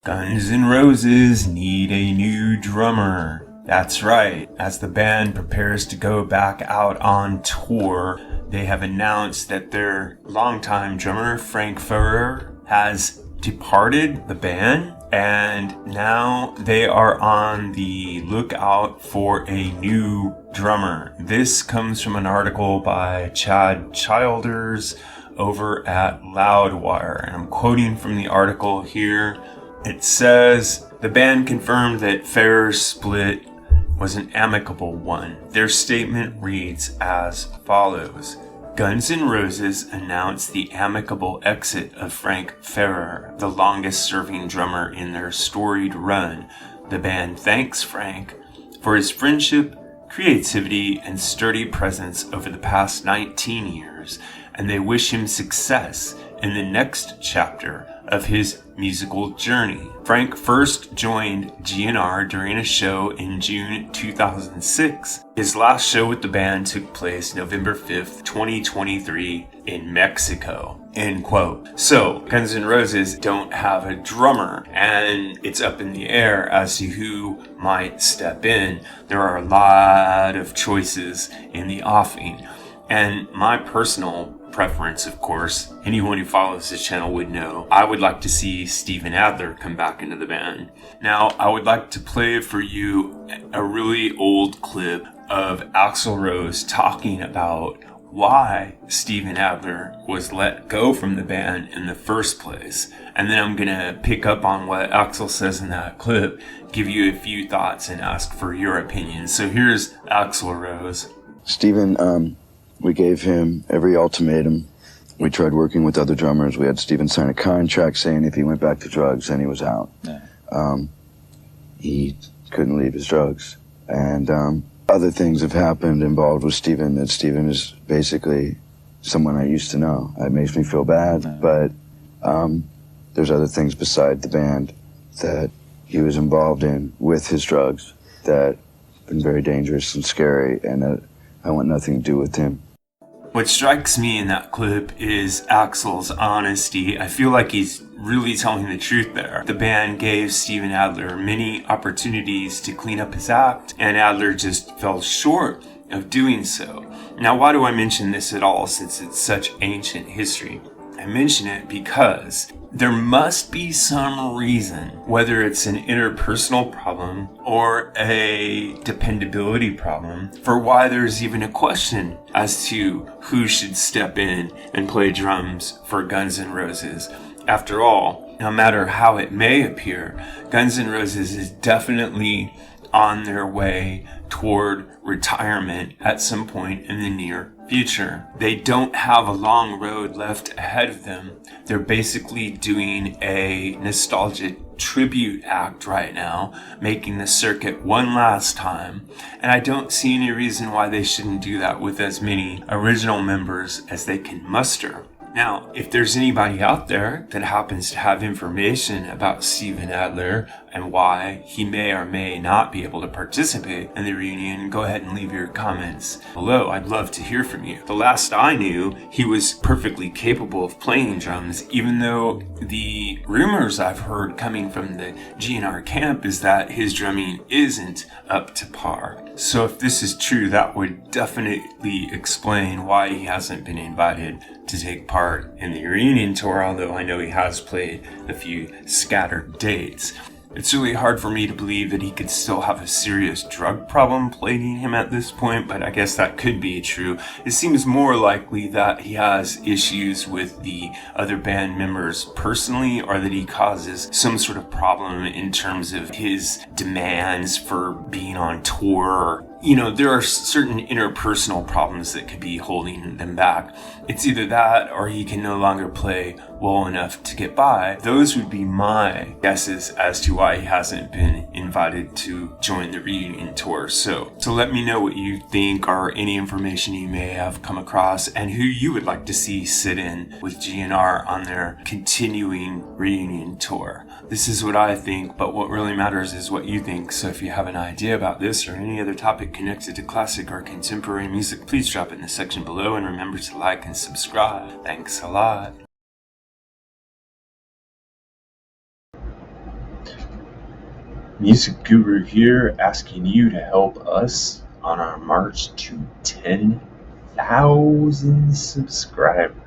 Guns N' Roses need a new drummer. That's right. As the band prepares to go back out on tour, they have announced that their longtime drummer, Frank Ferrer, has departed the band, and now they are on the lookout for a new drummer. This comes from an article by Chad Childers over at Loudwire, and I'm quoting from the article here. It says, the band confirmed that Ferrer's split was an amicable one. Their statement reads as follows. Guns N' Roses announced the amicable exit of Frank Ferrer, the longest-serving drummer in their storied run. The band thanks Frank for his friendship, creativity, and sturdy presence over the past 19 years, and they wish him success in the next chapter of his musical journey. Frank first joined GNR during a show in June 2006. His last show with the band took place November 5th, 2023 in Mexico. End quote. So, Guns N' Roses don't have a drummer, and it's up in the air as to who might step in. There are a lot of choices in the offing, and my personal preference, of course, anyone who follows this channel would know, I would like to see Steven Adler come back into the band. Now, I would like to play for you a really old clip of Axl Rose talking about why Steven Adler was let go from the band in the first place. And then I'm going to pick up on what Axl says in that clip, give you a few thoughts, and ask for your opinion. So here's Axl Rose. Steven, we gave him every ultimatum. We tried working with other drummers. We had Steven sign a contract saying if he went back to drugs, then he was out. Yeah. He couldn't leave his drugs. And other things have happened involved with Steven, that Steven is basically someone I used to know. It makes me feel bad, yeah. But there's other things beside the band that he was involved in with his drugs that have been very dangerous and scary, and I want nothing to do with him. What strikes me in that clip is Axl's honesty. I feel like he's really telling the truth there. The band gave Steven Adler many opportunities to clean up his act, and Adler just fell short of doing so. Now, why do I mention this at all, since it's such ancient history? I mention it because there must be some reason, whether it's an interpersonal problem or a dependability problem, for why there's even a question as to who should step in and play drums for Guns N' Roses. After all, no matter how it may appear, Guns N' Roses is definitely on their way toward retirement at some point in the near future. They don't have a long road left ahead of them. They're basically doing a nostalgic tribute act right now, making the circuit one last time, and I don't see any reason why they shouldn't do that with as many original members as they can muster. Now, if there's anybody out there that happens to have information about Steven Adler and why he may or may not be able to participate in the reunion, go ahead and leave your comments below. I'd love to hear from you. The last I knew, he was perfectly capable of playing drums, even though the rumors I've heard coming from the GNR camp is that his drumming isn't up to par. So if this is true, that would definitely explain why he hasn't been invited to take part in the reunion tour, although I know he has played a few scattered dates. It's really hard for me to believe that he could still have a serious drug problem plaguing him at this point, but I guess that could be true. It seems more likely that he has issues with the other band members personally, or that he causes some sort of problem in terms of his demands for being on tour. You know, there are certain interpersonal problems that could be holding them back. It's either that or he can no longer play well enough to get by. Those would be my guesses as to why he hasn't been invited to join the reunion tour. So let me know what you think, or any information you may have come across, and who you would like to see sit in with GNR on their continuing reunion tour. This is what I think, but what really matters is what you think. So if you have an idea about this or any other topic connected to classic or contemporary music, please drop it in the section below, and remember to like and subscribe. Thanks a lot. Music Guru here, asking you to help us on our march to 10,000 subscribers.